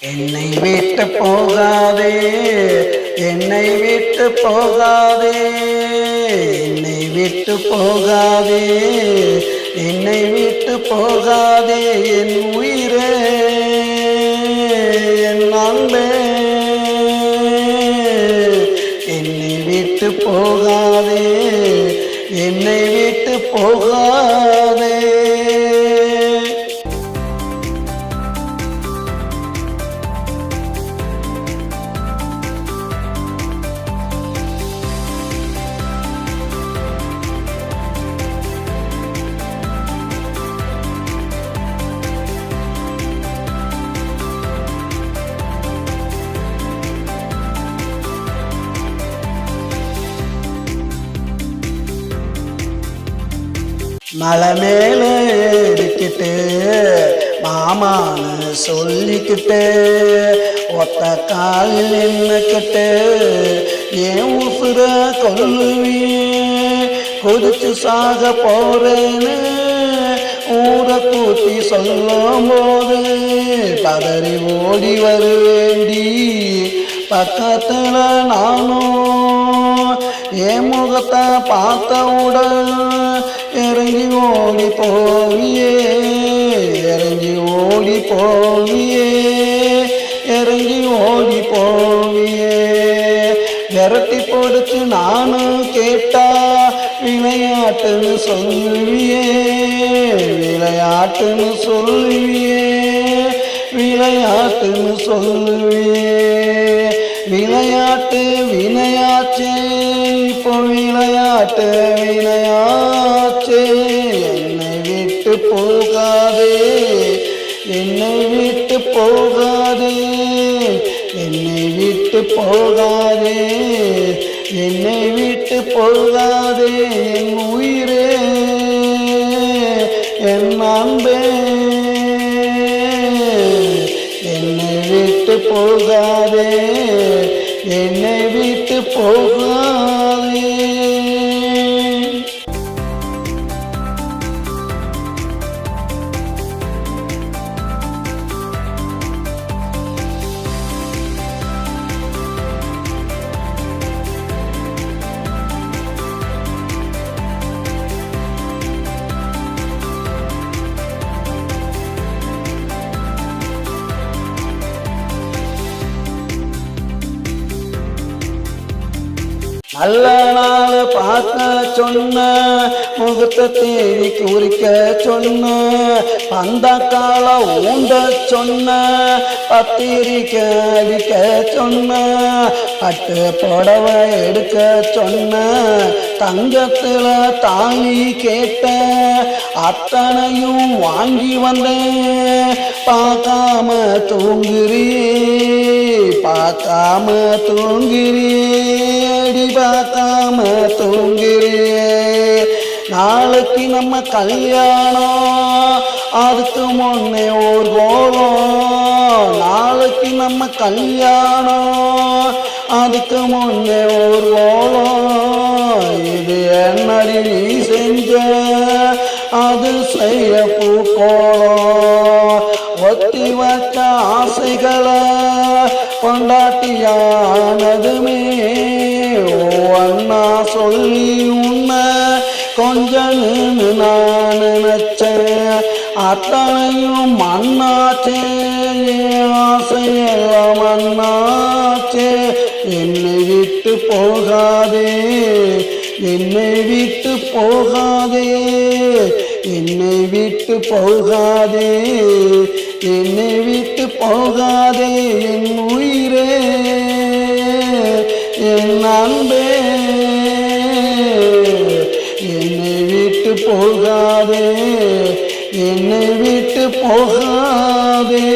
என்னை விட்டு போகாதே, என்னை விட்டு போகாதே, என்னை விட்டு போகாதே, என்னை விட்டு போகாதே, என் உயிரே, என் அன்பே, என்னை விட்டு போகாதே, என்னை விட்டு போகாதே. மலை மேல ஏறிக்கிட்டு மாமான்னு சொல்லிக்கிட்டு ஒத்த காலில் நின்னுக்கிட்டு ஏன் உசுர கொல்லுவியே, கொதிச்சு சாக போறேன்னு ஊரை கூட்டி சொல்லும் போது பதறி ஓடி வருவேண்டி. பக்கத்துல நானும் என் முகத்தை பார்த்தவுடன் இறங்கி ஓடி போவியே, இறங்கி ஓடி போவியே, இறங்கி ஓடி போவியே. விரட்டி போடுச்சு நானும் கேட்டா விளையாட்டுன்னு சொல்லுவியே, விளையாட்டுன்னு சொல்லுவியே, விளையாட்டுன்னு சொல்லுவியே. விளையாட்டு வினையாச்சே, இப்போ விளையாட்டு வினையாச்சே. என்னை விட்டு போகாதே, என்னை விட்டு போகாதே, என்னை விட்டு போகாதே, என்னை விட்டு போகாதே, என் உயிரே, என் அன்பே, என்னை விட்டு போகாதே, என்னை விட்டு போகாதே. நல்ல நாள் பார்க்க சொன்ன, முகத்தை தேடி குறிக்க சொன்ன, அந்த கால ஊண்ட சொன்ன, பத்திரிக்கை அடிக்க சொன்ன, பட்டு புடவை எடுக்க சொன்ன, தங்கத்துல தாலி கேட்ட, அத்தனையும் வாங்கி வந்தேன். பார்க்காம தூங்குறியே, பார்க்காம தூங்குறியே, பார்க்காம தூங்குறியே. நாளைக்கு நம்ம கல்யாணம், அதுக்கு முன்னே ஒரு கோலம். நாளைக்கு நம்ம கல்யாணம், அதுக்கு முன்னே ஒரு கோலம். இது என்னடி நீ செஞ்ச, அது செய்ய பூக்கோளம். ஒத்தி வச்ச ஆசைகளை கொண்டாட்டியானதுமே அண்ணா சொல்லி உன்னை கொஞ்சன்னு நான் நினைச்சேன். அத்தனையும் மண்ணாச்சே, ஆசையெல்லாம் மண்ணாச்சே. என்னை விட்டு போகாதே, என்னை விட்டு போகாதே, என்னை விட்டு போகாதே, என்னை விட்டு போகாதே, என் உயிரே, என் அன்பே, என்னை விட்டு போகாதே, என்னை விட்டு போகாதே.